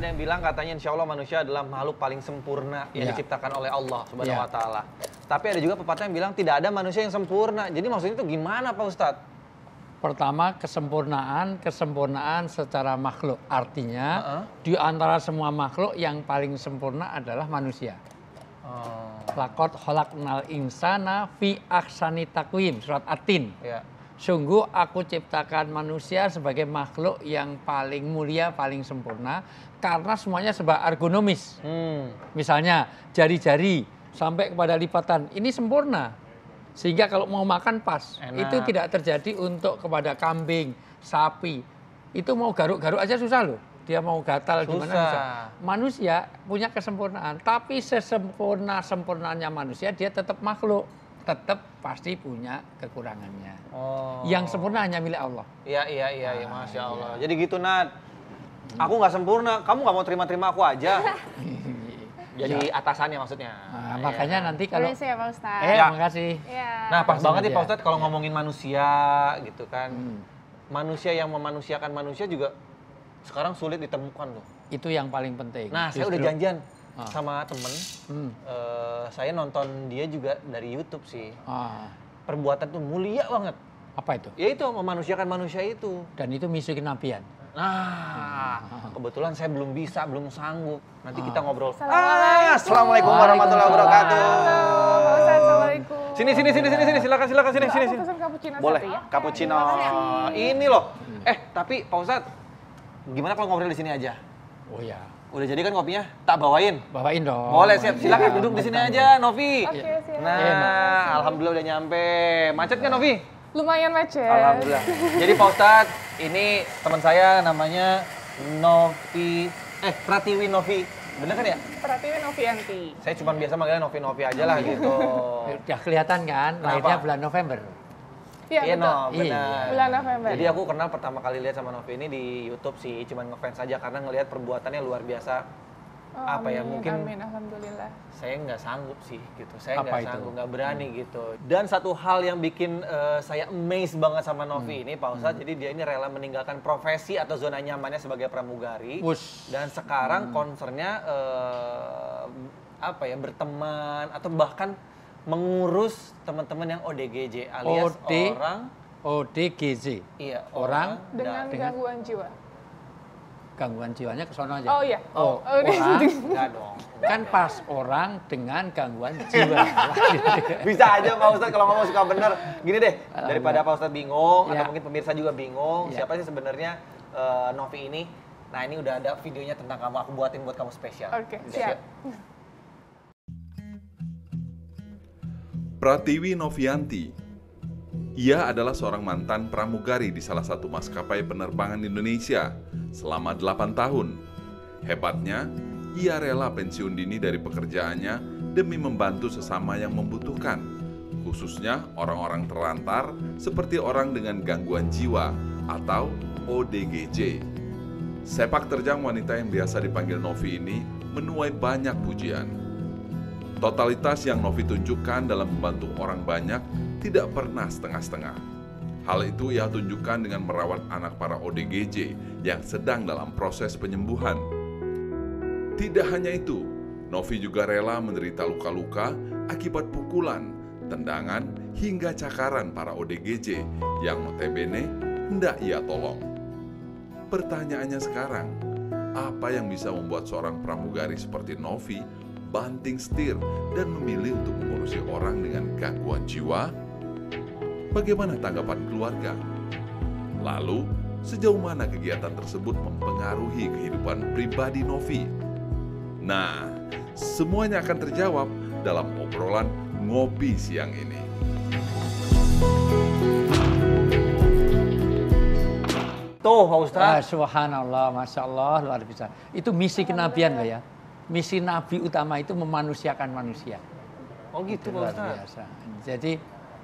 ada yang bilang katanya insya Allah manusia adalah makhluk paling sempurna yang diciptakan oleh Allah Subhanahu wa Ta'ala. Tapi ada juga pepatah yang bilang tidak ada manusia yang sempurna. Jadi maksudnya itu gimana Pak Ustadz? Pertama, kesempurnaan secara makhluk. Artinya, di antara semua makhluk yang paling sempurna adalah manusia. Laqad khalaqnal insana fi ahsani taqwim, surat At-Tin. Sungguh aku ciptakan manusia sebagai makhluk yang paling mulia, paling sempurna. Karena semuanya sebab ergonomis. Misalnya jari-jari sampai kepada lipatan, ini sempurna. Sehingga kalau mau makan pas. Enak. Itu tidak terjadi untuk kepada kambing, sapi. Itu mau garuk-garuk aja susah loh. Dia mau gatal gimana bisa. Manusia punya kesempurnaan. Tapi sesempurna-sempurnanya manusia dia tetap makhluk. Tetap pasti punya kekurangannya. Yang sempurna hanya milik Allah. Iya, Masya Allah. Jadi gitu Nat. Aku nggak sempurna, kamu nggak mau terima-terima aku aja. Jadi atasannya maksudnya. Makanya nanti kalau... Terima kasih ya Pak Ustadz. Terima kasih. Nah pas banget nih Pak Ustadz kalau ngomongin manusia gitu kan. Manusia yang memanusiakan manusia juga sekarang sulit ditemukan loh. Itu yang paling penting. Nah saya udah janjian sama temen. Saya nonton dia juga dari YouTube sih. Perbuatan tuh mulia banget. Apa itu? Ya itu memanusiakan manusia itu. Dan itu misi kenabian. Nah, kebetulan saya belum bisa, belum sanggup. Nanti kita ngobrol. Assalamualaikum warahmatullahi wabarakatuh. Assalamualaikum. Sini, silakan sini. Aku pesan cappuccino Boleh, satu ya. cappuccino. Ini loh. Tapi Pak Ustadz, gimana kalau ngobrol di sini aja? Oh ya. Udah jadi kan kopinya? Tak bawain? Bawain dong. Boleh, siap. Silakan duduk di sini aja, Novi. Oke, siap. Nah, alhamdulillah udah nyampe. Macet nggak, Novi? Lumayan macet. Alhamdulillah. Jadi Pak Ustadz, ini teman saya namanya Novi, Pratiwi Novi. Bener kan ya? Pratiwi Novianti. Saya cuma biasa manggilnya Novi aja lah gitu. Udah kelihatan kan, lahirnya bulan November. Iya, betul. Benar. Bulan November. Jadi aku kenal pertama kali lihat sama Novi ini di YouTube sih, cuma ngefans aja karena ngelihat perbuatannya luar biasa. Mungkin amin, alhamdulillah. Saya nggak sanggup sih gitu, saya nggak berani gitu. Dan satu hal yang bikin saya amazed banget sama Novi ini Pak Ustadz, jadi dia ini rela meninggalkan profesi atau zona nyamannya sebagai pramugari. Dan sekarang concernnya berteman atau bahkan mengurus teman-teman yang ODGJ alias orang ODGJ. Iya, orang dengan gangguan jiwa. Gangguan jiwanya ke sono aja. Oh iya. Orang enggak dong. Kan pas orang dengan gangguan jiwa. Bisa aja Pak Ustadz kalau ngomong suka bener. Gini deh, daripada Pak Ustadz bingung atau mungkin pemirsa juga bingung, siapa sih sebenarnya Novi ini? Nah, ini udah ada videonya tentang kamu, aku buatin buat kamu spesial. Oke, siap. Pratiwi Novianti. Ia adalah seorang mantan pramugari di salah satu maskapai penerbangan Indonesia selama 8 tahun. Hebatnya, ia rela pensiun dini dari pekerjaannya demi membantu sesama yang membutuhkan, khususnya orang-orang terlantar seperti orang dengan gangguan jiwa atau ODGJ. Sepak terjang wanita yang biasa dipanggil Novi ini menuai banyak pujian. Totalitas yang Novi tunjukkan dalam membantu orang banyak tidak pernah setengah-setengah. Hal itu ia tunjukkan dengan merawat anak para ODGJ yang sedang dalam proses penyembuhan. Tidak hanya itu, Novi juga rela menderita luka-luka akibat pukulan, tendangan, hingga cakaran para ODGJ yang notabene hendak ia tolong. Pertanyaannya sekarang, apa yang bisa membuat seorang pramugari seperti Novi banting setir dan memilih untuk mengurusi orang dengan gangguan jiwa? Bagaimana tanggapan keluarga? Lalu, sejauh mana kegiatan tersebut mempengaruhi kehidupan pribadi Novi? Nah, semuanya akan terjawab dalam obrolan ngopi siang ini. Tuh Pak Ustadz. Subhanallah, Masya Allah, luar biasa. Itu misi kenabian Pak ya. Misi Nabi utama itu memanusiakan manusia. Oh gitu Pak Ustadz. Jadi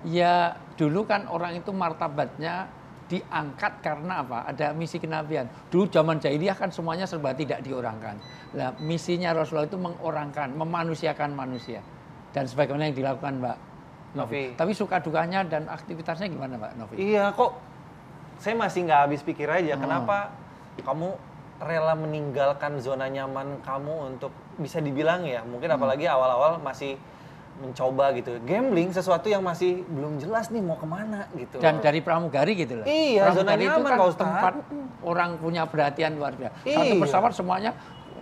ya dulu kan orang itu martabatnya diangkat karena apa? Ada misi kenabian. Dulu zaman jahiliyah kan semuanya serba tidak diorangkan. Nah, misinya Rasulullah itu mengorangkan, memanusiakan manusia. Dan sebagaimana yang dilakukan Mbak Novi. Tapi suka dukanya dan aktivitasnya gimana Mbak Novi? Iya kok saya masih nggak habis pikir aja kenapa kamu rela meninggalkan zona nyaman kamu untuk bisa dibilang ya, mungkin apalagi awal-awal masih mencoba gitu, gambling sesuatu yang masih belum jelas nih mau kemana gitu. Dan dari pramugari gitu loh. Iya, zona Pramugari itu nyaman kan Pak Ustadz. tempat orang punya perhatian luar biasa. Satu Iya. pesawat semuanya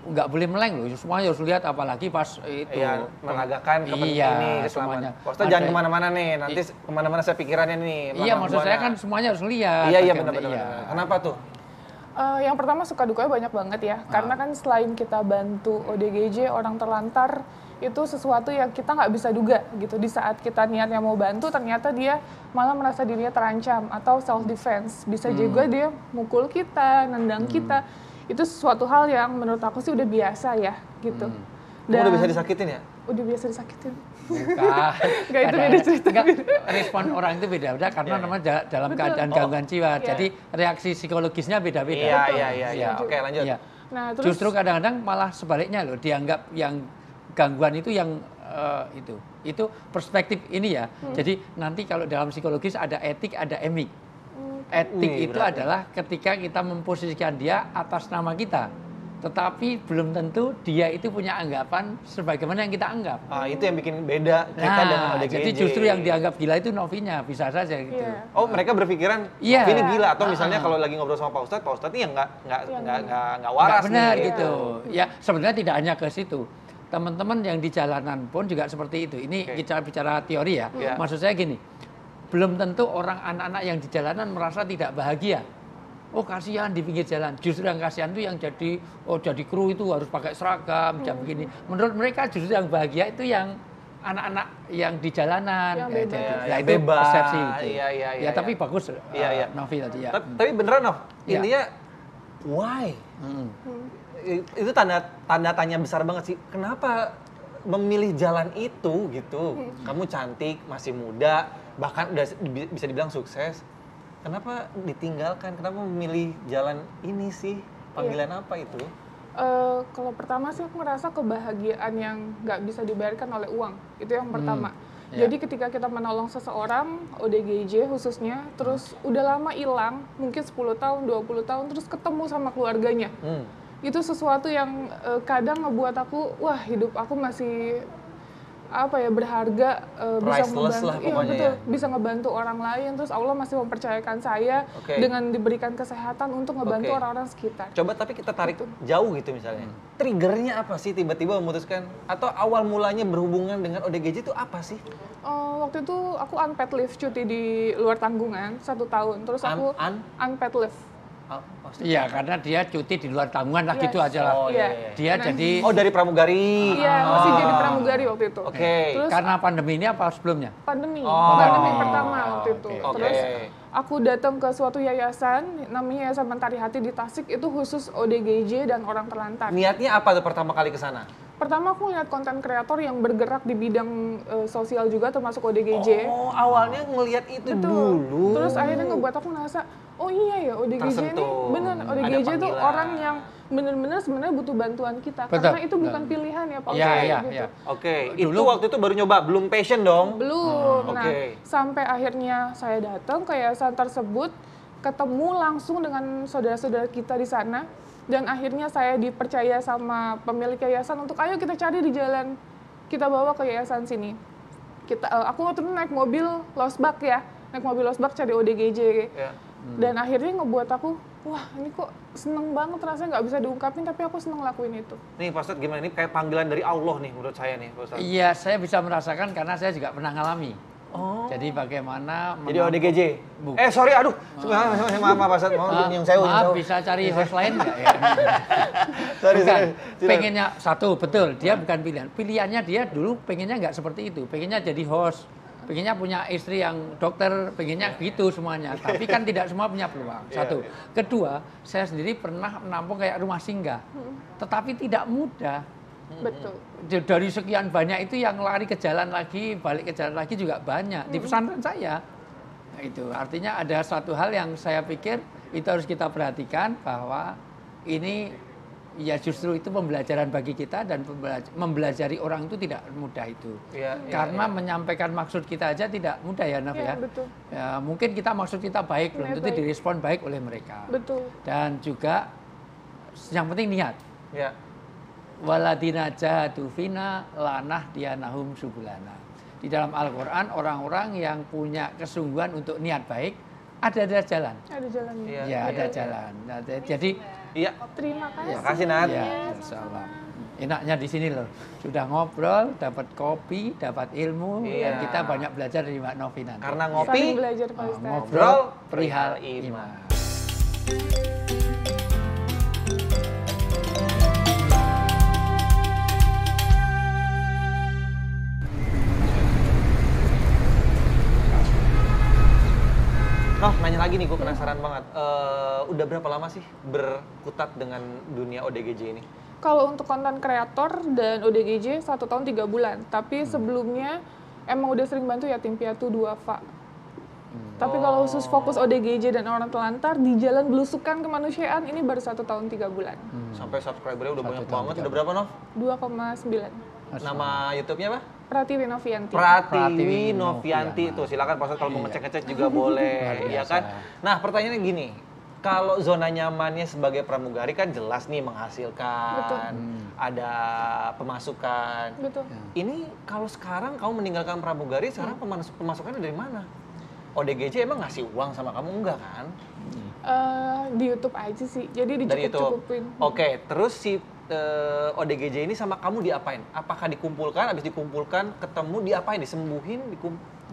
nggak boleh meleng loh, semuanya harus lihat, apalagi pas itu Iya, menegakkan kepentingan iya, ini, semuanya. Pak Ustadz jangan kemana-mana nih, nanti kemana-mana saya pikirannya nih. Iya, maksud saya kan semuanya harus lihat. Iya, Bagaimana- benar-benar. Kenapa tuh? Yang pertama suka dukanya banyak banget ya, karena kan selain kita bantu ODGJ, orang terlantar, itu sesuatu yang kita nggak bisa duga gitu. Di saat kita niatnya mau bantu, ternyata dia malah merasa dirinya terancam atau self defense. Bisa juga dia mukul kita, nendang kita. Itu sesuatu hal yang menurut aku sih udah biasa ya gitu. Kamu udah bisa disakitin ya? Udah biasa disakitin. Bukan. Nggak, itu beda cerita. Enggak, respon orang itu beda-beda karena namanya dalam keadaan gangguan jiwa. Iya. Jadi reaksi psikologisnya beda-beda. Iya. Oke, lanjut. Iya. Nah, terus Justru kadang-kadang malah sebaliknya loh, dianggap yang gangguan itu yang itu perspektif ini ya. Jadi nanti kalau dalam psikologis ada etik, ada emik. Etik itu adalah ketika kita memposisikan dia atas nama kita, tetapi belum tentu dia itu punya anggapan sebagaimana yang kita anggap. Itu yang bikin beda kita dengan ODGJ. Jadi justru yang dianggap gila itu Novinya, bisa saja gitu. Iya. Oh, mereka berpikiran Iya. ini gila, atau misalnya kalau lagi ngobrol sama Pak Ustadz ini yang nggak waras Nggak benar nih. gitu. Ya sebenarnya tidak hanya ke situ. Teman-teman yang di jalanan pun juga seperti itu. Ini kita bicara teori ya. Iya. Maksud saya gini, belum tentu orang anak-anak yang di jalanan merasa tidak bahagia. Oh kasihan di pinggir jalan. Justru yang kasihan itu yang jadi kru itu harus pakai seragam, jam begini. Menurut mereka justru yang bahagia itu yang anak-anak yang di jalanan. Yang bebas. Ya, itu Bebas. persepsi itu. Iya, Tapi bagus Iya. Novi tadi ya. Tapi beneran Nov, Iya. intinya why? Itu tanda tanya besar banget sih. Kenapa memilih jalan itu gitu? Kamu cantik, masih muda, bahkan udah bisa dibilang sukses. Kenapa ditinggalkan? Kenapa memilih jalan ini sih? Panggilan apa itu? Kalau pertama sih aku ngerasa kebahagiaan yang nggak bisa dibayarkan oleh uang. Itu yang pertama. Iya. Jadi ketika kita menolong seseorang, ODGJ khususnya, terus udah lama hilang, mungkin 10 tahun, 20 tahun, terus ketemu sama keluarganya. Itu sesuatu yang kadang ngebuat aku, wah hidup aku masih berharga, bisa Priceless ngebantu, lah iya pokoknya betul, ya. bisa ngebantu orang lain, terus Allah masih mempercayakan saya dengan diberikan kesehatan untuk ngebantu orang-orang sekitar. Coba tapi kita tarik jauh gitu misalnya. Triggernya apa sih tiba-tiba memutuskan? Atau awal mulanya berhubungan dengan ODGJ itu apa sih? Waktu itu aku unpaid leave, cuti di luar tanggungan 1 tahun, terus aku unpaid leave. Iya, karena dia cuti di luar tanggungan lah Yes. gitu aja lah. Oh, iya. Dia jadi dari pramugari. Iya, masih jadi pramugari waktu itu. Oke. Terus karena pandemi ini apa sebelumnya? pandemi Oh. pertama waktu itu. Oke. Terus aku datang ke suatu yayasan, namanya Yayasan Mentari Hati di Tasik, itu khusus ODGJ dan orang terlantar. Niatnya apa tuh pertama kali ke sana? Pertama aku lihat konten kreator yang bergerak di bidang sosial juga, termasuk ODGJ. Oh, awalnya ngelihat itu Betul. dulu. Terus akhirnya ngebuat aku ngerasa, oh iya ya ODGJ ini Tersentuh. bener, Ada ODGJ itu panggilan. orang yang bener-bener sebenarnya butuh bantuan kita. Betul. Karena itu bukan pilihan ya Pak Iya, Ustadz, iya, gitu. iya. Oke, itu Dulu- waktu itu baru nyoba, belum passion dong? Belum. Nah, Oke. sampai akhirnya saya datang ke yayasan tersebut, ketemu langsung dengan saudara-saudara kita di sana, dan akhirnya saya dipercaya sama pemilik yayasan untuk ayo kita cari di jalan, kita bawa ke yayasan sini. Aku waktu itu naik mobil losbak ya, naik mobil losbak cari ODGJ, Ya. dan akhirnya ngebuat aku, wah ini kok seneng banget rasanya, nggak bisa diungkapin tapi aku seneng lakuin itu. Nih Pak Ustadz gimana? Ini kayak panggilan dari Allah nih menurut saya nih Pak Ustadz. Iya, saya bisa merasakan karena saya juga pernah ngalami. Oh. Jadi bagaimana Jadi ODGJ? Bukan. Sorry, aduh. Maaf Pak Ustadz, mau yang sewu. Maaf, bisa cari host lain nggak ya? Sorry, Bukan. sorry. Pengennya satu, betul. Dia bukan pilihan. Pilihannya dia dulu pengennya nggak seperti itu. Pengennya jadi host. Pengennya punya istri yang dokter. Pengennya gitu semuanya. Tapi kan tidak semua punya peluang. Satu. Kedua, saya sendiri pernah menampung kayak rumah singgah. Tetapi tidak mudah. Betul. Dari sekian banyak itu yang lari ke jalan lagi, balik ke jalan lagi juga banyak. Di pesantren saya. Nah, itu artinya ada satu hal yang saya pikir itu harus kita perhatikan bahwa ini ya justru itu pembelajaran bagi kita dan mempelajari orang itu tidak mudah itu. Iya, Karena menyampaikan maksud kita aja tidak mudah ya Naf Iya, ya. betul. Ya, mungkin kita maksud kita baik, belum tentu Baik. direspon baik oleh mereka. Betul. Dan juga yang penting niat. Ya. Waladina jahadu fina lanahdiyanahum subulana. Di dalam Al-Quran orang-orang yang punya kesungguhan untuk niat baik ada jalan. Ada jalannya. Iya. Ya, ada jalan. Nah, jadi Iya. Terima kasih. Makasih, Nat. ya, insyaallah. Enaknya di sini loh. Sudah ngobrol, dapat kopi, dapat ilmu, Iya. dan kita banyak belajar dari Mbak Novi nanti. Karena Saling ngopi, belajar Pak Ustadz. ngobrol perihal iman. iman. Noh, nanya lagi nih, gue penasaran banget. Udah berapa lama sih berkutat dengan dunia ODGJ ini? Kalau untuk konten kreator dan ODGJ 1 tahun 3 bulan. Tapi sebelumnya emang udah sering bantu yatim piatu duafa. Tapi kalau khusus fokus ODGJ dan orang telantar di jalan belusukan kemanusiaan ini baru 1 tahun 3 bulan. Sampai subscribernya udah 1 banyak tahun, banget. 3 Udah berapa, Nov? 2,9. Nama YouTube-nya apa? Pratiwi Novianti. Pratiwi Novianti. Novianti. Tuh silakan Pak Ustadz kalau mau Iya. ngecek-ngecek juga boleh, Luar ya biasa. kan? Nah, pertanyaannya gini. Kalau zona nyamannya sebagai pramugari kan jelas nih menghasilkan, Betul. ada pemasukan. Betul. Ini kalau sekarang kamu meninggalkan pramugari, sekarang pemasukannya dari mana? ODGJ emang ngasih uang sama kamu enggak kan? Di YouTube aja sih. Jadi Dari YouTube. dicukup-cukupin. Oke, terus si ODGJ ini sama kamu diapain? Apakah dikumpulkan, habis dikumpulkan ketemu diapain? Disembuhin,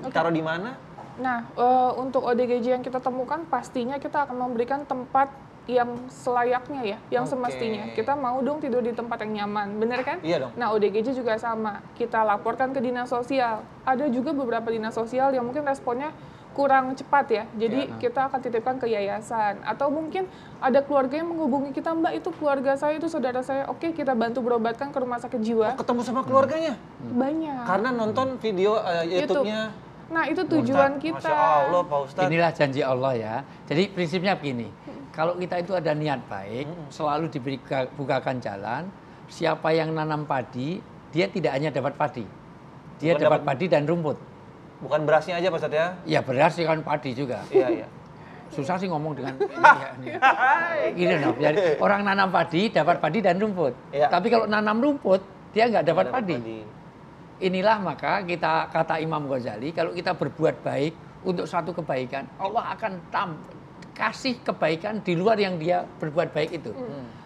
taruh di mana? Nah, untuk ODGJ yang kita temukan pastinya kita akan memberikan tempat yang selayaknya ya, yang Oke. semestinya. Kita mau dong tidur di tempat yang nyaman, bener kan? Iya dong. Nah, ODGJ juga sama. Kita laporkan ke dinas sosial. Ada juga beberapa dinas sosial yang mungkin responnya kurang cepat ya. Jadi kita akan titipkan ke yayasan. Atau mungkin ada keluarga yang menghubungi kita, Mbak itu keluarga saya, itu saudara saya. Oke, kita bantu berobatkan ke rumah sakit jiwa. Ketemu sama keluarganya? Banyak. Karena nonton video YouTube-nya. Nah, itu tujuan kita. Masya Allah, Pak Ustadz. Inilah janji Allah ya. Jadi prinsipnya begini, kalau kita itu ada niat baik, selalu dibukakan jalan. Siapa yang nanam padi, dia tidak hanya dapat padi, dia Bukan dapat dapat- padi dan rumput. Bukan berasnya aja Pak Ustadz ya? Ya beras kan padi juga. Iya, iya. Susah sih ngomong dengan ini. Gini loh, jadi orang nanam padi dapat padi dan rumput. Iya. Tapi kalau nanam rumput dia nggak dapat padi. Inilah maka kita kata Imam Ghazali, kalau kita berbuat baik untuk suatu kebaikan, Allah akan kasih kebaikan di luar yang dia berbuat baik itu.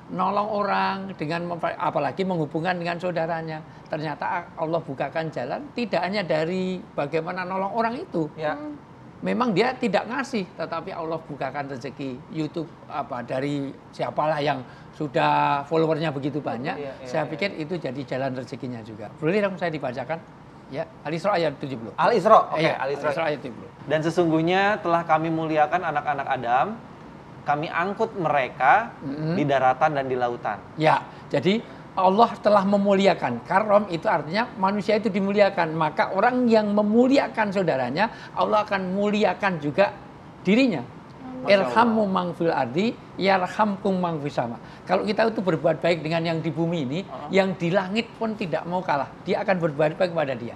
Nolong orang dengan apalagi menghubungkan dengan saudaranya. Ternyata Allah bukakan jalan tidak hanya dari bagaimana nolong orang itu. Ya. Memang dia tidak ngasih, tetapi Allah bukakan rezeki YouTube dari siapalah yang sudah followernya begitu banyak. Saya pikir itu jadi jalan rezekinya juga. Boleh dong saya dibacakan? Ya, Al-Isra ayat 70. Al-Isra, oke, Iya, Al-Isra. Al-Isra ayat 70. Dan sesungguhnya telah kami muliakan anak-anak Adam, kami angkut mereka di daratan dan di lautan. Ya, jadi Allah telah memuliakan. Karom itu artinya manusia itu dimuliakan. Maka orang yang memuliakan saudaranya, Allah akan muliakan juga dirinya. Irhammu mang fil ardi, yarhamkum mang fis sama. Kalau kita itu berbuat baik dengan yang di bumi ini, yang di langit pun tidak mau kalah. Dia akan berbuat baik kepada dia.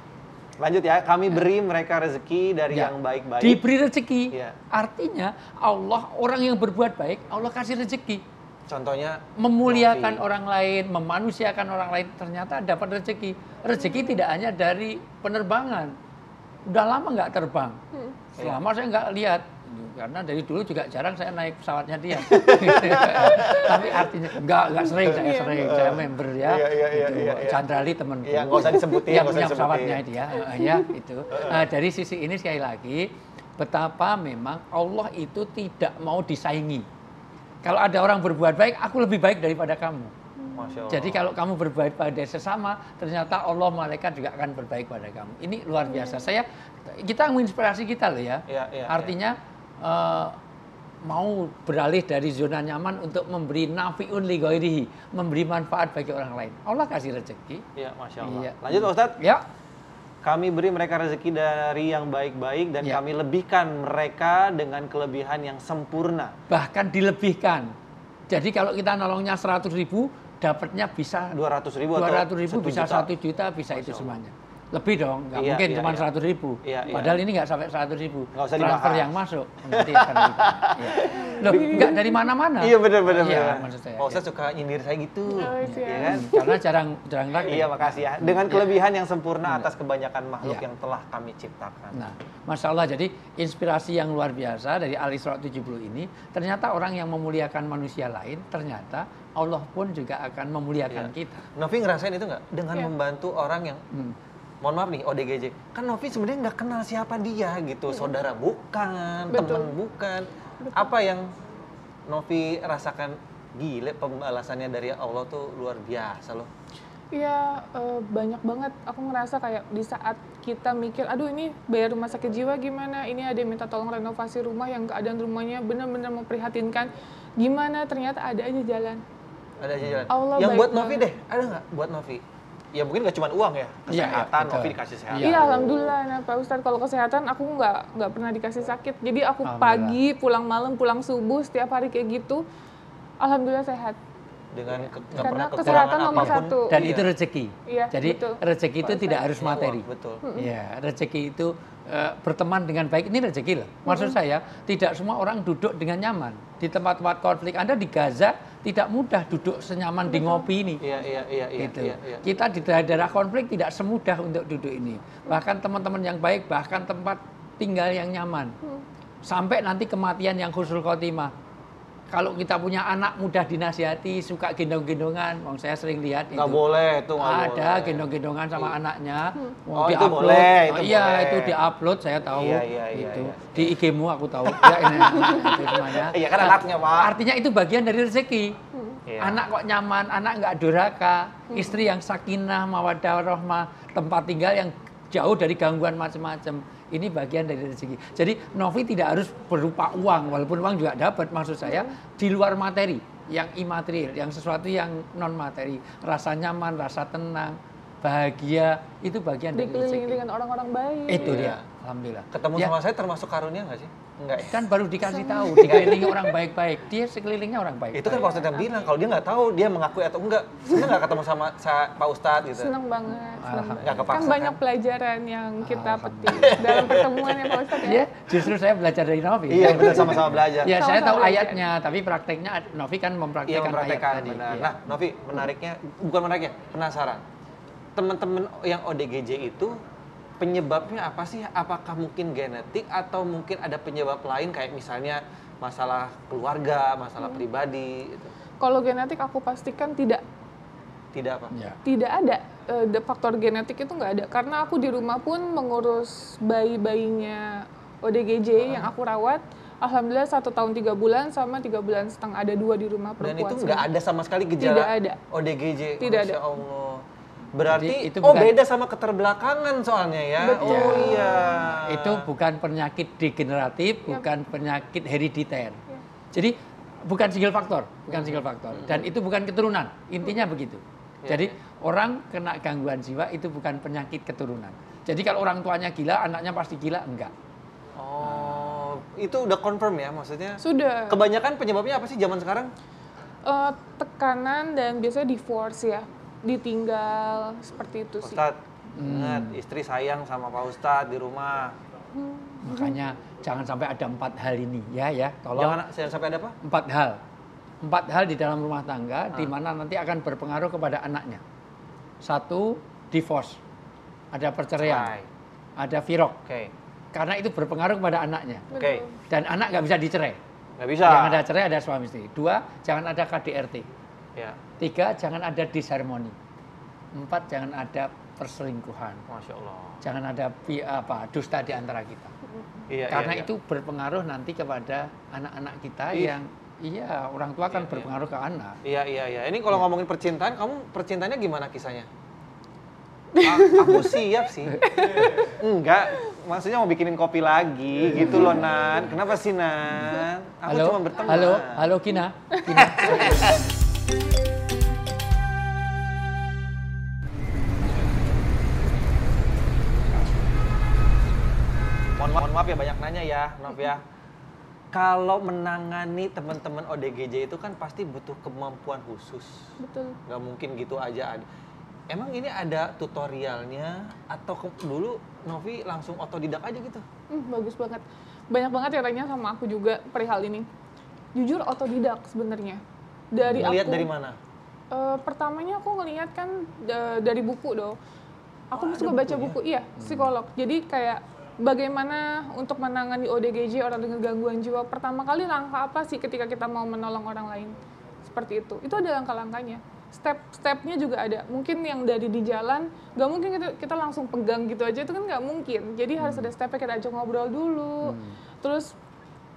Lanjut ya, kami beri mereka rezeki dari Ya. yang baik-baik. Diberi rezeki. Iya. Artinya Allah, orang yang berbuat baik, Allah kasih rezeki. Contohnya Memuliakan Novi. orang lain, memanusiakan orang lain, ternyata dapat rezeki. Rezeki tidak hanya dari penerbangan. Udah lama nggak terbang. Selama saya nggak lihat. Karena dari dulu juga jarang saya naik pesawatnya dia. Tapi artinya nggak sering, saya member ya. Itu Chandrali teman. Iya, nggak usah disebutin, Yang nggak usah punya disebutin. pesawatnya dia, ya itu. Nah, dari sisi ini sekali lagi, betapa memang Allah itu tidak mau disaingi. Kalau ada orang berbuat baik, aku lebih baik daripada kamu. Masya Allah. Jadi kalau kamu berbaik pada sesama, ternyata Allah malaikat juga akan berbaik pada kamu. Ini luar biasa. Kita menginspirasi kita loh ya. Iya, Artinya mau beralih dari zona nyaman untuk memberi nafiun li ghairihi, memberi manfaat bagi orang lain. Allah kasih rezeki. Iya, Masya Allah. Iya. Lanjut Pak Ustadz. Ya. Kami beri mereka rezeki dari yang baik-baik dan Ya. kami lebihkan mereka dengan kelebihan yang sempurna. Bahkan dilebihkan. Jadi kalau kita nolongnya 100.000, dapatnya bisa 200.000 atau 200.000 bisa 1 1 juta, bisa Masya itu Allah. semuanya. Lebih dong, nggak Iya, mungkin iya, cuma iya. 100.000. Iya, iya. Padahal ini nggak sampai 100.000. Nggak usah Transfer dibahas. yang masuk nanti akan gitu. Iya. Loh, nggak dari mana-mana. Iya benar. Iya, maksud saya. Pak Ustadz suka nyindir saya gitu. Oh, iya. Iya kan? Karena jarang praktek. Iya, makasih ya. Dengan kelebihan yang sempurna atas kebanyakan makhluk Iya. yang telah kami ciptakan. Nah, Masya Allah, jadi inspirasi yang luar biasa dari Al-Isra 70 ini, ternyata orang yang memuliakan manusia lain, ternyata Allah pun juga akan memuliakan Iya. kita. Novi ngerasain itu nggak? Dengan Iya. membantu orang yang, mohon maaf nih, ODGJ. Kan Novi sebenarnya nggak kenal siapa dia gitu. Saudara bukan, Betul. teman bukan. Apa yang Novi rasakan, gile pembalasannya dari Allah tuh luar biasa loh. Iya, banyak banget. Aku ngerasa kayak di saat kita mikir, aduh ini bayar rumah sakit jiwa gimana, ini ada yang minta tolong renovasi rumah yang keadaan rumahnya benar-benar memprihatinkan. Gimana, ternyata ada aja jalan. Ada aja jalan. Allah Yang baik buat Novi banget. deh, ada nggak buat Novi? Ya mungkin nggak cuma uang ya, Iya, kesehatan, betul. Novi dikasih sehat. Iya, alhamdulillah. Nah, Pak Ustadz, kalau kesehatan aku nggak pernah dikasih sakit. Jadi aku Alhamdulillah. pagi, pulang malam, pulang subuh, setiap hari kayak gitu. Alhamdulillah sehat. Dengan nggak Karena pernah kesehatan kekurangan nomor apapun. satu. Dan Iya. itu rezeki. Iya, Jadi betul. rezeki itu tidak harus Cuma materi. uang, betul. Ya, rezeki itu berteman dengan baik, ini rezeki loh. Maksud saya, tidak semua orang duduk dengan nyaman. Di tempat-tempat konflik, Anda di Gaza tidak mudah duduk senyaman di ngopi ini. Iya. Gitu. Iya. Kita di daerah konflik tidak semudah untuk duduk ini. Bahkan teman-teman yang baik, bahkan tempat tinggal yang nyaman. Sampai nanti kematian yang husnul khotimah. Kalau kita punya anak mudah dinasihati, suka gendong-gendongan, saya sering lihat itu. Nggak boleh itu, nggak Ada boleh. gendong-gendongan sama anaknya. Oh, itu di-upload. boleh, itu Iya, boleh. itu di-upload, saya tahu. Iya, itu. iya. Di IG-mu aku tahu. Ya, ini, itu semuanya. Iya, kan anaknya, Pak. Artinya itu bagian dari rezeki. Iya. Anak kok nyaman, anak nggak durhaka, istri yang sakinah, mawaddah, rahmah, tempat tinggal yang jauh dari gangguan macam-macam. Ini bagian dari rezeki. Jadi Novi tidak harus berupa uang, walaupun uang juga dapat. Maksud saya di luar materi, yang imaterial, yang sesuatu yang non materi, rasa nyaman, rasa tenang, bahagia, itu bagian dari Dikelilingi rezeki. dengan orang-orang baik. Itu Iya. dia, alhamdulillah. Ketemu Ya, sama saya termasuk karunia nggak sih? Enggak ya? kan baru dikasih tahu, dikelilingi orang baik-baik. Dia sekelilingnya orang baik. Itu kan Pak Ustadz yang bilang, kalau dia nggak tahu, dia mengakui atau enggak. Senang nggak ketemu sama Pak Ustadz gitu? Senang banget. Senang banget. Nggak kepaksa, Kan banyak kan? pelajaran yang kita petik dalam pertemuan ya Pak Ustadz ya. Ya, justru saya belajar dari Novi. Iya, benar, sama-sama belajar. Ya, saya Sama-sama tahu belajar. ayatnya, tapi prakteknya Novi kan Iya, mempraktekkan ayat mempraktekkan, tadi. benar. Iya. Nah, Novi, menariknya, bukan menariknya, penasaran. Teman-teman yang ODGJ itu penyebabnya apa sih? Apakah mungkin genetik atau mungkin ada penyebab lain kayak misalnya masalah keluarga, masalah pribadi gitu. Kalau genetik aku pastikan tidak Tidak apa? Ya. tidak ada. Faktor genetik itu nggak ada. Karena aku di rumah pun mengurus bayi-bayinya ODGJ yang aku rawat. Alhamdulillah 1 tahun 3 bulan sama 3 bulan setengah, ada 2 di rumah Dan perempuan. itu semua. nggak ada sama sekali gejala Tidak ada. ODGJ. Tidak ada. Masya Allah. Berarti Jadi itu oh bukan- beda sama keterbelakangan soalnya ya. Betul. Oh iya. Itu bukan penyakit degeneratif, bukan penyakit herediter. Jadi bukan single faktor, bukan single faktor. Dan itu bukan keturunan. Intinya begitu. Jadi orang kena gangguan jiwa itu bukan penyakit keturunan. Jadi kalau orang tuanya gila, anaknya pasti gila, enggak. Oh, itu udah confirm ya maksudnya? Sudah. Kebanyakan penyebabnya apa sih zaman sekarang? Tekanan dan biasanya divorce ya, ditinggal seperti itu sih. Ustadz, ingat istri sayang sama Pak Ustadz di rumah. Makanya jangan sampai ada 4 hal ini, ya. Tolong. Jangan sampai ada apa? 4 hal. 4 hal di dalam rumah tangga di mana nanti akan berpengaruh kepada anaknya. 1, divorce. Ada perceraian. Cerai. Ada firok. Oke. Karena itu berpengaruh kepada anaknya. Oke. Dan anak nggak bisa dicerai. Nggak bisa. Yang ada cerai ada suami istri. 2, jangan ada KDRT. Ya. 3, jangan ada disharmoni. 4, jangan ada perselingkuhan. Masya Allah. Jangan ada dusta di antara kita. Iya, Karena iya, itu berpengaruh nanti kepada anak-anak kita Iya. yang orang tua kan berpengaruh ke anak. Iya. Ini kalau ngomongin percintaan, kamu percintaannya gimana kisahnya? Aku siap sih. Enggak, maksudnya mau bikinin kopi lagi gitu loh, Nan. Kenapa sih, Nan? Aku cuma berteman. halo Kina. Kina. Mohon maaf ya banyak nanya ya, Nov ya. Kalau menangani teman-teman ODGJ itu kan pasti butuh kemampuan khusus. Betul. Nggak mungkin gitu aja. emang ini ada tutorialnya atau dulu Novi langsung otodidak aja gitu? Bagus banget. Banyak banget yang tanya sama aku juga perihal ini. Jujur otodidak sebenarnya. Ngeliat dari mana? Pertamanya aku ngelihat kan dari buku dong. Aku suka baca buku, iya, psikolog. Jadi kayak bagaimana untuk menangani ODGJ, orang dengan gangguan jiwa. Pertama kali langkah apa sih ketika kita mau menolong orang lain? Seperti itu. Itu ada langkah-langkahnya. Step-stepnya juga ada. Mungkin yang dari di jalan, nggak mungkin kita langsung pegang gitu aja, itu kan nggak mungkin. Jadi harus ada stepnya, kita ajak ngobrol dulu. Terus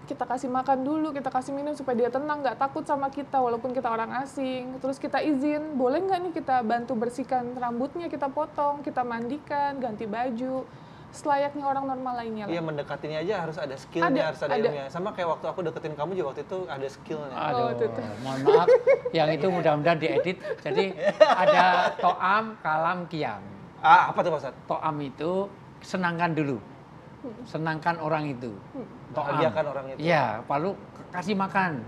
kita kasih makan dulu, kita kasih minum supaya dia tenang, nggak takut sama kita walaupun kita orang asing. Terus kita izin, boleh nggak nih kita bantu bersihkan rambutnya, kita potong, kita mandikan, ganti baju, selayaknya orang normal lainnya lah. Iya, mendekatinya aja harus ada skillnya, harus ada ilmunya. Sama kayak waktu aku deketin kamu juga waktu itu ada skillnya. Aduh, mohon maaf, yang itu mudah-mudahan diedit. Jadi ada to'am, kalam, qiyam. Apa tuh Pak Ustadz? To'am itu senangkan dulu. Senangkan orang itu. Bahagiakan orang itu. Iya, lalu kasih makan.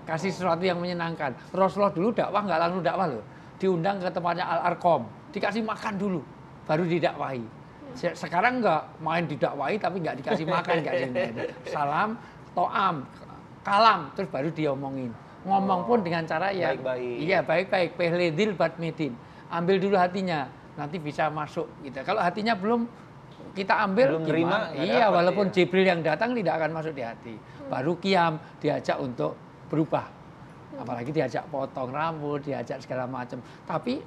Kasih sesuatu yang menyenangkan. Rasulullah dulu dakwah nggak langsung dakwah loh. Diundang ke tempatnya Al-Arqam, dikasih makan dulu, baru didakwahi. Sekarang nggak main didakwahi tapi nggak dikasih makan, nggak salam, to'am, kalam, terus baru diomongin. Ngomong pun dengan cara yang baik-baik. Iya, baik-baik. Pehledil badmidin. Ambil dulu hatinya, nanti bisa masuk gitu. Kalau hatinya belum kita ambil belum gimana? Terima, iya, dapat, walaupun iya. Jibril yang datang tidak akan masuk di hati. Baru qiyam, diajak untuk berubah. Apalagi diajak potong rambut, diajak segala macam. Tapi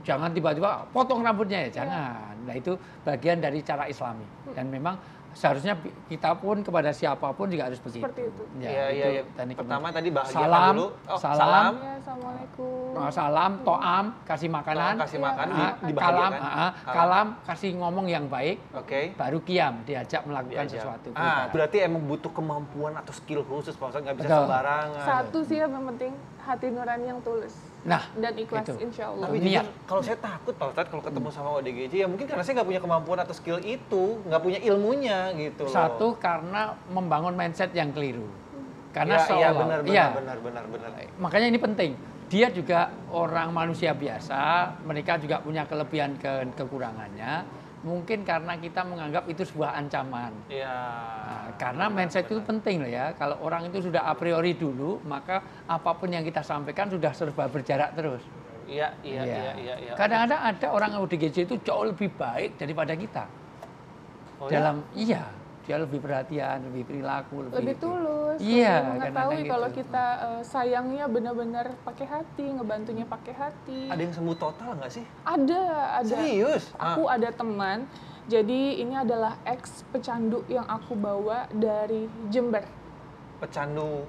jangan tiba-tiba potong rambutnya ya, jangan. Nah, itu bagian dari cara Islami. Dan memang seharusnya kita pun kepada siapapun juga harus begitu. Seperti itu. Iya. Pertama tadi bahagiakan salam, dulu. salam. Ya, assalamualaikum. Salam, to'am, kasih makanan. Kasih makan, Kalam, dibahagiakan. kalam, kasih ngomong yang baik. Oke. Baru qiyam, diajak melakukan sesuatu. Berarti emang butuh kemampuan atau skill khusus Pak Ustadz, nggak bisa Betul. sembarangan. Satu sih yang penting, hati nurani yang tulus. Nah, Dan ikhlas, itu. insya Allah. Tapi Niat. jujur, kalau saya takut Pak Ustadz kalau ketemu sama ODGJ, ya mungkin karena saya nggak punya kemampuan atau skill itu, nggak punya ilmunya gitu loh. Satu, karena membangun mindset yang keliru. Karena Iya, seolah benar. Makanya ini penting. Dia juga orang manusia biasa, mereka juga punya kelebihan kekurangannya. Mungkin karena kita menganggap itu sebuah ancaman. Iya. Nah, karena mindset itu penting loh ya. Kalau orang itu sudah a priori dulu, maka apapun yang kita sampaikan sudah serba berjarak terus. Iya. Kadang-kadang ada orang ODGJ itu jauh lebih baik daripada kita. Oh, Dia lebih perhatian, lebih perilaku, Lebih tulus, Iya, lebih mengetahui kadang-kadang kalau gitu. kita sayangnya benar-benar pakai hati, ngebantunya pakai hati. Ada yang sembuh total nggak sih? Ada. Serius? Aku ada teman, jadi ini adalah ex pecandu yang aku bawa dari Jember. Pecandu.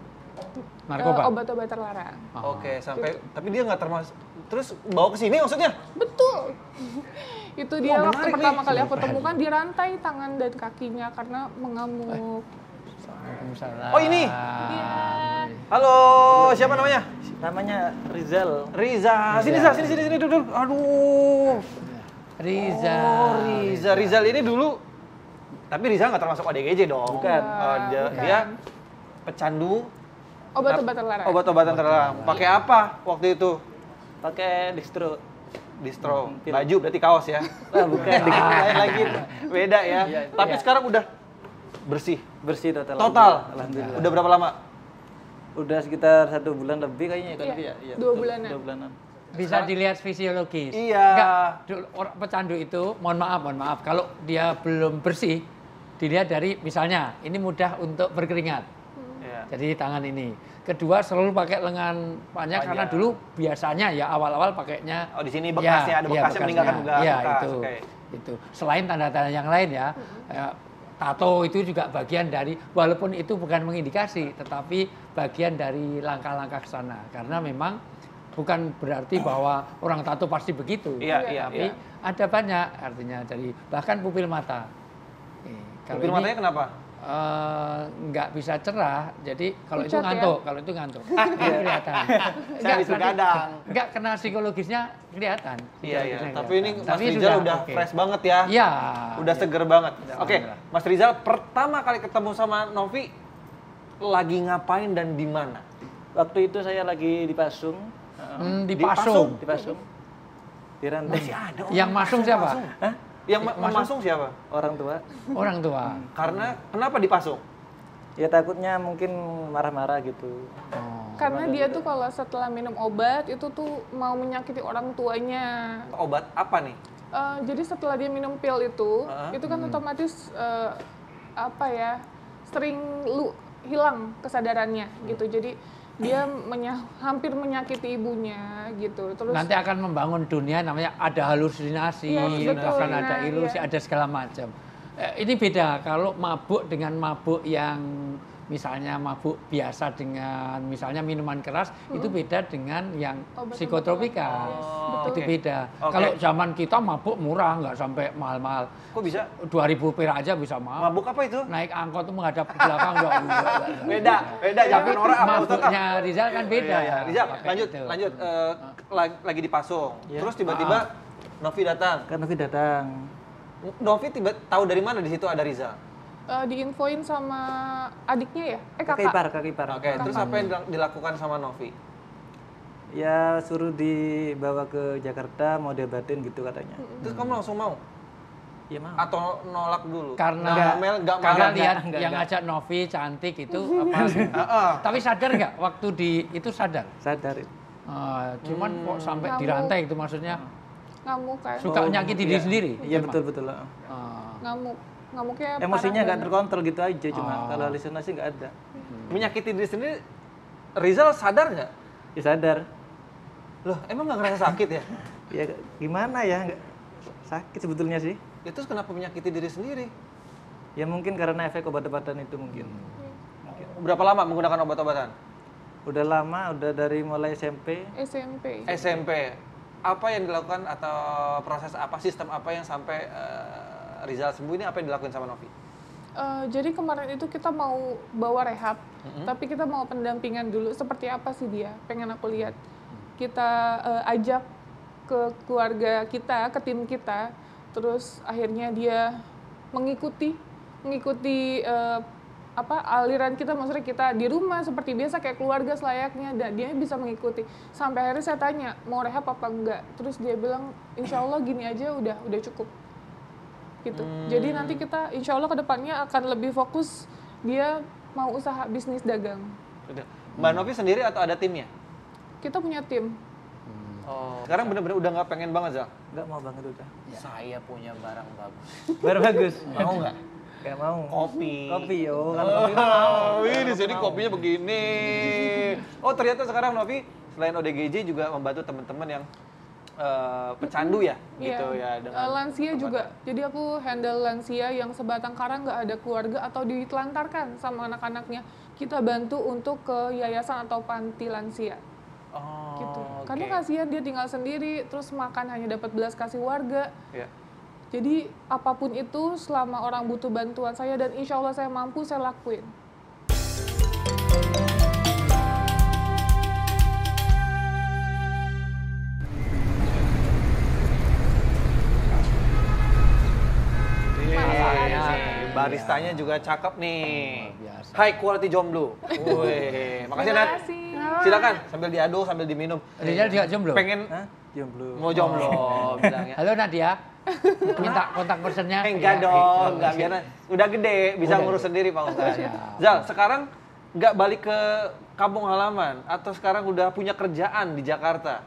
narkoba. Obat-obat terlarang. Oke, sampai tapi dia nggak termasuk. Terus bawa ke sini maksudnya? Betul. Itu dia Wah, waktu menarik pertama nih. kali aku temukan dirantai tangan dan kakinya karena mengamuk. Waalaikumsalam. Oh, ini? Iya. Halo, siapa namanya? Namanya Rizal. Riza. Sini duduk. Aduh. Riza. Oh, Riza. Rizal ini dulu. Tapi Riza nggak termasuk ODGJ dong. Bukan. Oh, dia pecandu Obat-obat terlarang. obat-obatan terlarang. Pakai apa waktu itu? Pakai distro. Distro. Pil. Baju berarti kaos ya. Ah, bukan. Lain lagi. Beda ya. Iya. Tapi sekarang udah bersih. Bersih total. Total. Alhamdulillah. Udah berapa lama? Udah sekitar 1 bulan lebih kayaknya. Iya, Lebih ya? Iya, 2 bulanan. 2 bulanan. Bisa dilihat fisiologis. Iya. Enggak, orang pecandu itu, mohon maaf, kalau dia belum bersih, dilihat dari misalnya ini mudah untuk berkeringat. Iya. Jadi tangan ini. Kedua selalu pakai lengan panjang karena dulu biasanya ya awal-awal pakainya. Oh, di sini bekasnya, ada bekasnya meninggalkan bekas. Iya, bekas. itu. Oke. Itu. Selain tanda-tanda yang lain ya, tato itu juga bagian dari, walaupun itu bukan mengindikasi, tetapi bagian dari langkah-langkah ke sana. Karena memang bukan berarti bahwa orang tato pasti begitu. Iya, Tapi ada banyak artinya dari bahkan pupil mata. Kalau Pupil ini, matanya kenapa? nggak bisa cerah, jadi kalau itu Pucat ya? ngantuk, kalau itu ngantuk, kelihatan. Saya habis begadang. Nggak kena psikologisnya kelihatan. Iya. Psikologisnya Tapi ini kelihatan. Mas Tapi Rizal udah oke. fresh banget ya. Iya. Udah seger banget. Oke, Alhamdulillah. Mas Rizal pertama kali ketemu sama Novi lagi ngapain dan di mana? Waktu itu saya lagi di Pasung. Di Di Pasung? Pasung. Di Pasung. Dirantai. Masih ada orang Yang masung siapa? Hah? Yang masung siapa? Orang tua. Orang tua. Karena kenapa dipasung? Ya takutnya mungkin marah-marah gitu. Oh. Karena dia tuh kalau setelah minum obat itu tuh mau menyakiti orang tuanya. Obat apa nih? Jadi setelah dia minum pil itu kan otomatis apa ya, sering hilang kesadarannya gitu. Jadi dia hampir menyakiti ibunya gitu. Terus Nanti akan membangun dunia namanya ada halusinasi, Iya, betul. akan ada Nah, ilusi, iya. ada segala macam. Ini beda kalau mabuk dengan mabuk yang misalnya mabuk biasa dengan misalnya minuman keras itu beda dengan yang Obat-obatan. psikotropika. Oh, Itu oke. beda. Oke. Kalau zaman kita mabuk murah nggak sampai mahal-mahal. Kok bisa? 2.000 perak aja bisa mabuk. Mabuk apa itu? Naik angkot tuh menghadap ke belakang enggak. Beda zaman orang apa Ustaz? Mabuknya Rizal kan beda. Iya, iya. Rizal, Kayak lanjut, gitu. lanjut. Lagi dipasung. Iya. Terus tiba-tiba Novi datang. Kan Novi datang. Novi tahu dari mana di situ ada Rizal? diinfoin sama adiknya ya? Kakak Kakak. ipar. Oke, terus apa yang dilakukan sama Novi? Ya suruh dibawa ke Jakarta mau diobatin gitu katanya. Terus kamu langsung mau? Ya mau. Atau nolak dulu? Karena nggak karena mau. lihat enggak, yang enggak. ngajak Novi cantik itu apa? Tapi sadar nggak waktu itu sadar? Sadar. Cuman kok sampai Ngamuk. dirantai itu maksudnya Ngamuk kan? suka nyakiti diri sendiri. Iya Emang? betul. Ngamuknya Emosinya parah nggak banget. terkontrol gitu aja cuma. Oh. Kalau halusinasi nggak ada. Menyakiti diri sendiri, Rizal sadar nggak? Ya sadar. Loh, emang nggak ngerasa sakit ya? Ya gimana ya, nggak sakit sebetulnya sih. Ya terus kenapa menyakiti diri sendiri? Ya mungkin karena efek obat-obatan itu mungkin. Berapa lama menggunakan obat-obatan? Udah lama, udah dari mulai SMP. SMP. SMP. Apa yang dilakukan atau proses apa, sistem apa yang sampai Rizal sembuh ini, apa yang dilakukan sama Novi? Jadi kemarin itu kita mau bawa rehab, tapi kita mau pendampingan dulu. Seperti apa sih dia? Pengen aku lihat. Kita ajak ke keluarga kita, ke tim kita. Terus akhirnya dia mengikuti aliran kita, maksudnya kita di rumah seperti biasa kayak keluarga selayaknya, dan dia bisa mengikuti. Sampai akhirnya saya tanya mau rehab apa enggak, terus dia bilang insya Allah gini aja udah cukup gitu. Jadi nanti kita insya Allah kedepannya akan lebih fokus, dia mau usaha bisnis dagang. Udah. Mbak Novi sendiri atau ada timnya? Kita punya tim. Oh. Sekarang bener-bener udah nggak pengen banget, Zal? Nggak mau banget udah. Saya punya barang bagus. Baru bagus. Mau nggak? Nggak mau. Kopi. Kopi yo. Kalau kopi mah mau. Wih, di sini kopinya begini. Oh, ternyata sekarang Novi selain ODGJ juga membantu teman-teman yang pecandu ya, gitu ya. Lansia juga. Jadi aku handle lansia yang sebatang kara nggak ada keluarga atau ditelantarkan sama anak-anaknya. Kita bantu untuk ke yayasan atau panti lansia. Oh, Gitu. oke. Karena kasihan dia tinggal sendiri, terus makan hanya dapat belas kasih warga. Ya. Jadi apapun itu selama orang butuh bantuan saya dan insya Allah saya mampu, saya lakuin. Baristanya juga cakep nih. biasa. High quality jomblo. Wih, makasih Nat. Terima kasih. Silakan sambil diaduk sambil diminum. Rizal juga jomblo. Pengen Hah? Jomblo. mau jomblo bilangnya. Halo Nadia. Minta kontak personnya. Enggak Ya, dong, gitu. enggak biar udah gede bisa Udah ngurus gede. sendiri Pak Ustaz. Siap. Zal, sekarang nggak balik ke kampung halaman atau sekarang udah punya kerjaan di Jakarta?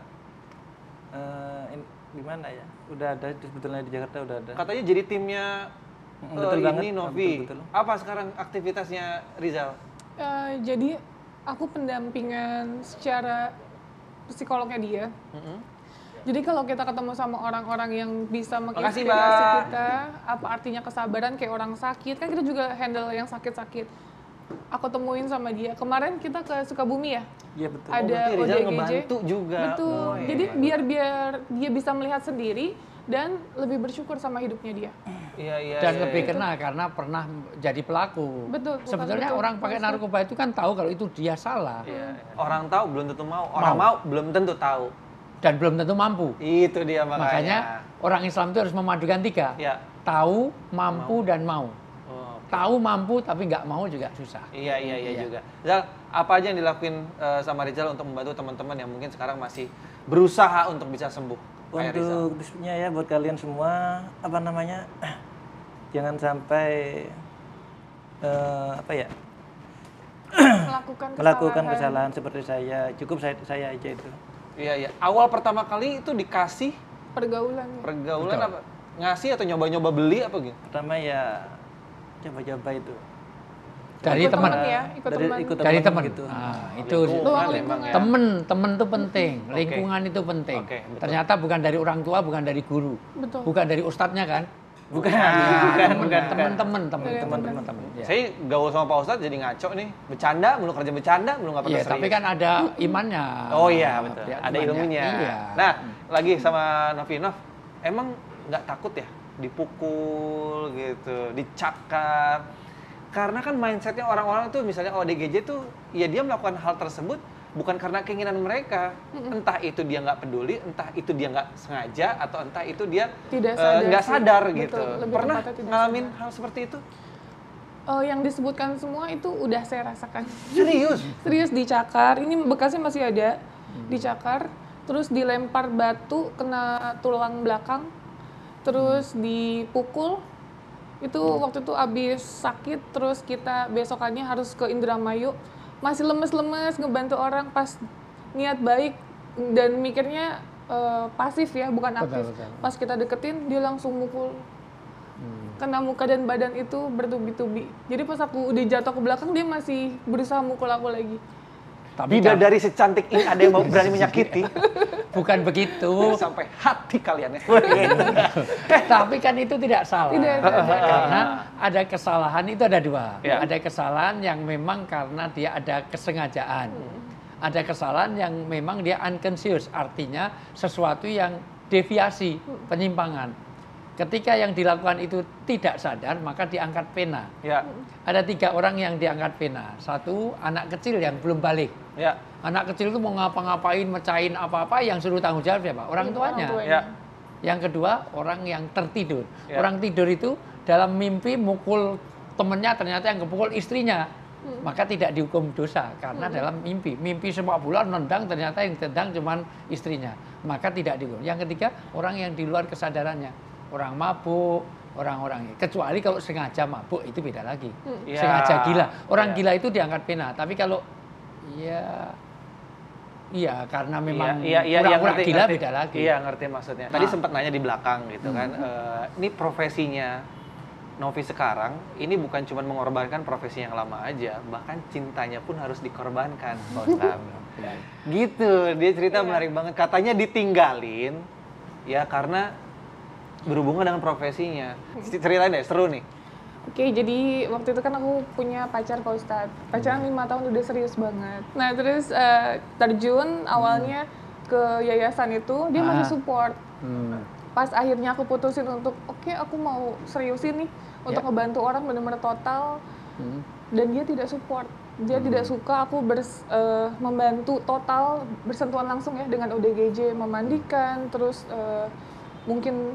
Gimana ya? Udah ada sebetulnya di Jakarta udah ada. Katanya jadi timnya Betul ini banget, Novi. betul. Apa sekarang aktivitasnya Rizal? Jadi aku pendampingan secara psikolognya dia. Jadi kalau kita ketemu sama orang-orang yang bisa Makasih, menginspirasi Mbak. kita, apa artinya kesabaran kayak orang sakit, kan kita juga handle yang sakit-sakit. Aku temuin sama dia. Kemarin kita ke Sukabumi ya, Iya betul. ada berarti Rizal ODGJ. ngebantu juga. Betul. Oh, iya. Jadi biar dia bisa melihat sendiri dan lebih bersyukur sama hidupnya dia. Iya. Dan iya, lebih iya. kena karena pernah jadi pelaku. Betul, bukan Sebetulnya betul. orang pakai narkoba itu kan tahu kalau itu dia salah Iya. Orang tahu belum tentu mau. Orang mau belum tentu tahu. dan belum tentu mampu. Itu dia Makanya makanya. orang Islam itu harus memadukan 3. Ya. Tahu, mampu, dan mau. Oh. Tahu, mampu, tapi nggak mau juga susah. Iya juga. Zal, apa aja yang dilakuin sama Rizal untuk membantu teman-teman yang mungkin sekarang masih berusaha untuk bisa sembuh? Untuk tipsnya ya buat kalian semua, apa namanya, jangan sampai melakukan kesalahan seperti saya. Cukup saya aja itu. Iya. Awal pertama kali itu dikasih Pergaulan. Pergaulan apa? Ngasih atau nyoba-nyoba beli apa gitu? Pertama ya coba-coba itu. Dari Ikut teman. ya, ikut teman. Dari teman. gitu. Itu Lingkungan. temen itu penting, lingkungan itu penting. Oke, betul. Ternyata bukan dari orang tua, bukan dari guru, Betul. bukan dari ustadznya kan? Bukan. Teman-teman. Ya. Saya gaul sama Pak Ustadz jadi ngaco nih. Bercanda, belum kerja bercanda, belum nggak pernah Iya, serius. tapi kan ada imannya. Oh iya, betul. Ya, Ada imannya. ilmunya. Iya. Nah, lagi sama Novi. Nov, emang nggak takut ya dipukul gitu, dicakar? Karena kan mindsetnya orang-orang tuh misalnya ODGJ tuh, ya dia melakukan hal tersebut bukan karena keinginan mereka. Entah itu dia nggak peduli, entah itu dia nggak sengaja, atau entah itu dia nggak sadar gitu. Pernah ngalamin hal seperti itu? Yang disebutkan semua itu udah saya rasakan. Serius? Serius dicakar, ini bekasnya masih ada. Dicakar, terus dilempar batu kena tulang belakang, terus dipukul. Itu waktu itu abis sakit, terus kita besokannya harus ke Indramayu, masih lemes-lemes ngebantu orang pas niat baik dan mikirnya pasif ya, bukan aktif. Betul. Pas kita deketin dia langsung mukul, kena muka dan badan itu bertubi-tubi. Jadi pas aku udah jatuh ke belakang dia masih berusaha mukul aku lagi. Tapi Bidadari secantik ini ada yang mau berani menyakiti? bukan begitu. Sampai hati kalian ya. Tapi kan itu tidak salah. Tidak. Karena ada kesalahan itu ada dua. Ya. Ada kesalahan yang memang karena dia ada kesengajaan. Ada kesalahan yang memang dia unconscious, artinya sesuatu yang deviasi, penyimpangan. Ketika yang dilakukan itu tidak sadar, maka diangkat pena. Ya. Ada 3 orang yang diangkat pena. 1, anak kecil yang belum balik. Ya. Anak kecil itu mau ngapa-ngapain, mecahin apa-apa, yang suruh tanggung jawab siapa? Orang tuanya. Ya. Yang kedua, orang yang tertidur. Ya. Orang tidur itu dalam mimpi mukul temennya, ternyata yang kepukul istrinya. Maka tidak dihukum dosa, karena dalam mimpi. Mimpi sepak bola nendang, ternyata yang tendang cuman istrinya. Maka tidak dihukum. Yang ketiga, orang yang di luar kesadarannya. Orang mabuk, orang-orang. Kecuali kalau sengaja mabuk, itu beda lagi. Ya. Sengaja gila. Orang Ya. gila itu diangkat pena. Tapi kalau, iya karena memang pura-pura gila beda lagi. Iya, ngerti maksudnya. Tadi sempat nanya di belakang gitu kan. Ini profesinya Novi sekarang, ini bukan cuma mengorbankan profesi yang lama aja, bahkan cintanya pun harus dikorbankan. Gitu, dia cerita menarik banget. Katanya ditinggalin, ya karena berhubungan dengan profesinya. Ceritain deh, seru nih. Oke, jadi waktu itu kan aku punya pacar Pak Ustadz. Pacaran 5 tahun udah serius banget. Nah, terus terjun awalnya ke yayasan itu, dia masih support. Pas akhirnya aku putusin untuk, oke, aku mau seriusin nih, untuk ngebantu orang benar-benar total. Dan dia tidak support. Dia tidak suka aku membantu total, bersentuhan langsung ya dengan ODGJ, memandikan, terus mungkin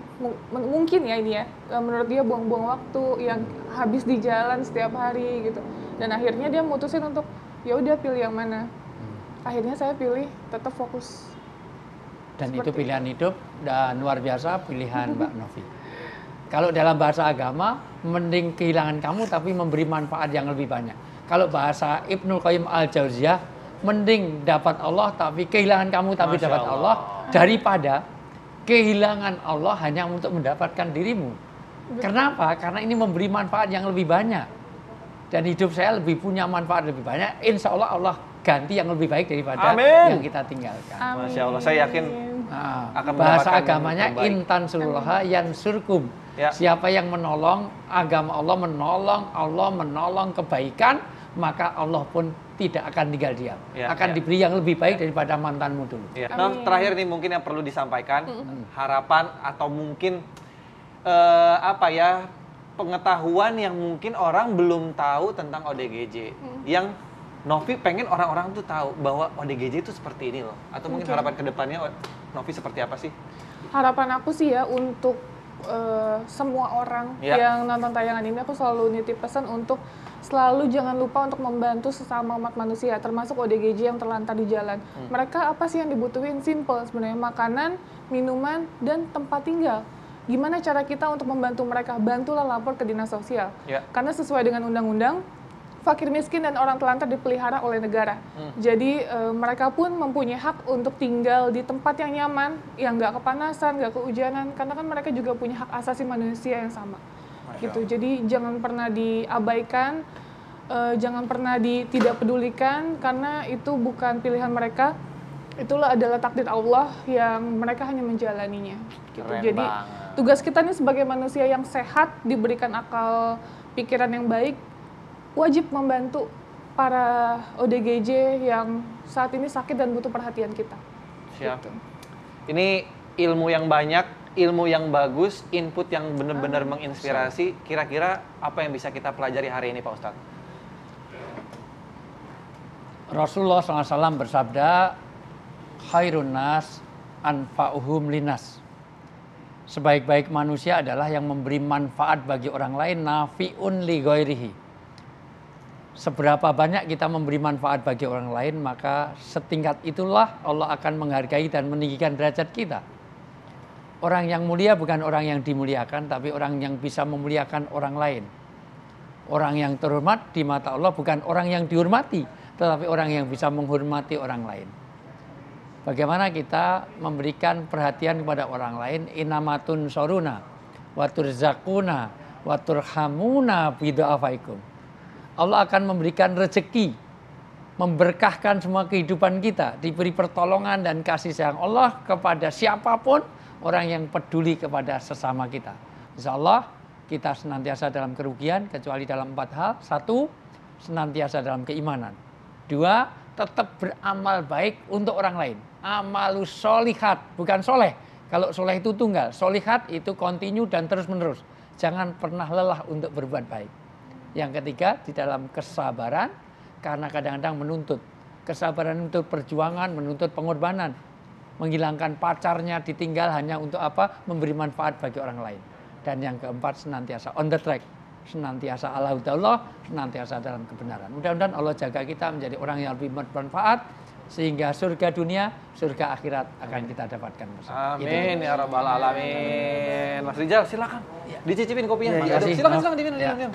ya ini ya, menurut dia buang-buang waktu yang habis di jalan setiap hari gitu. Dan akhirnya dia mutusin untuk ya udah pilih yang mana. Akhirnya saya pilih tetap fokus. Dan itu pilihan hidup dan luar biasa pilihan Mbak Novi. Kalau dalam bahasa agama, mending kehilangan kamu tapi memberi manfaat yang lebih banyak. Kalau bahasa Ibnul Qayyim Al-Jauziyah, mending dapat Allah tapi kehilangan kamu tapi Masya dapat Allah, daripada kehilangan Allah hanya untuk mendapatkan dirimu. Kenapa? Karena ini memberi manfaat yang lebih banyak. Dan hidup saya lebih punya manfaat lebih banyak. Insya Allah Allah ganti yang lebih baik daripada yang kita tinggalkan. Masya Allah, saya yakin akan bahasa mendapatkan agamanya yang terbaik. intan suluha yansurkum. Ya. Siapa yang menolong agama Allah menolong kebaikan, maka Allah pun tidak akan tinggal diam. Akan diberi yang lebih baik daripada mantanmu dulu. Nah, terakhir nih mungkin yang perlu disampaikan, harapan atau mungkin pengetahuan yang mungkin orang belum tahu tentang ODGJ. Yang Novi pengen orang-orang tuh tahu bahwa ODGJ itu seperti ini loh. Atau mungkin harapan kedepannya Novi seperti apa sih? Harapan aku sih ya untuk semua orang yang nonton tayangan ini, aku selalu nitip pesan untuk selalu jangan lupa untuk membantu sesama umat manusia, termasuk ODGJ yang terlantar di jalan. Mereka apa sih yang dibutuhin? Simple sebenarnya, makanan, minuman, dan tempat tinggal. Gimana cara kita untuk membantu mereka? Bantulah lapor ke dinas sosial. Karena sesuai dengan undang-undang, fakir miskin dan orang telantar dipelihara oleh negara. Jadi mereka pun mempunyai hak untuk tinggal di tempat yang nyaman, yang nggak kepanasan, nggak kehujanan, karena kan mereka juga punya hak asasi manusia yang sama. Gitu. Jadi jangan pernah diabaikan, jangan pernah tidak pedulikan, karena itu bukan pilihan mereka. Itulah adalah takdir Allah yang mereka hanya menjalaninya. Gitu. Jadi tugas kita nih sebagai manusia yang sehat, diberikan akal pikiran yang baik, wajib membantu para ODGJ yang saat ini sakit dan butuh perhatian kita. Siap. Gitu. Ini ilmu yang banyak, ilmu yang bagus, input yang benar-benar menginspirasi. Kira-kira apa yang bisa kita pelajari hari ini, Pak Ustadz? Rasulullah SAW bersabda, khairun nas anfa'uhum linas. Sebaik-baik manusia adalah yang memberi manfaat bagi orang lain, nafi'un li ghairihi. Seberapa banyak kita memberi manfaat bagi orang lain, maka setingkat itulah Allah akan menghargai dan meninggikan derajat kita. Orang yang mulia bukan orang yang dimuliakan, tapi orang yang bisa memuliakan orang lain. Orang yang terhormat di mata Allah bukan orang yang dihormati, tetapi orang yang bisa menghormati orang lain. Bagaimana kita memberikan perhatian kepada orang lain? Inamatun soruna, waturzakuna, waturhamuna bidu'afaikum. Allah akan memberikan rezeki, memberkahkan semua kehidupan kita, diberi pertolongan dan kasih sayang Allah kepada siapapun orang yang peduli kepada sesama kita. Insya Allah kita senantiasa dalam kerugian kecuali dalam 4 hal. 1, senantiasa dalam keimanan. 2, tetap beramal baik untuk orang lain. Amalus solihat, bukan soleh. Kalau soleh itu tunggal, solihat itu kontinu dan terus menerus. Jangan pernah lelah untuk berbuat baik. Yang ketiga, di dalam kesabaran, karena kadang-kadang menuntut. Kesabaran untuk perjuangan, menuntut pengorbanan. Menghilangkan pacarnya, ditinggal hanya untuk apa? Memberi manfaat bagi orang lain. Dan yang keempat, senantiasa on the track. Senantiasa ala hudallah, senantiasa dalam kebenaran. Mudah-mudahan Allah jaga kita menjadi orang yang lebih bermanfaat, sehingga surga dunia, surga akhirat akan kita dapatkan bersama. Amin ya rabbal alamin. Mas Rijal, silakan. Dicicipin kopinya. Ya, Silakan diminum.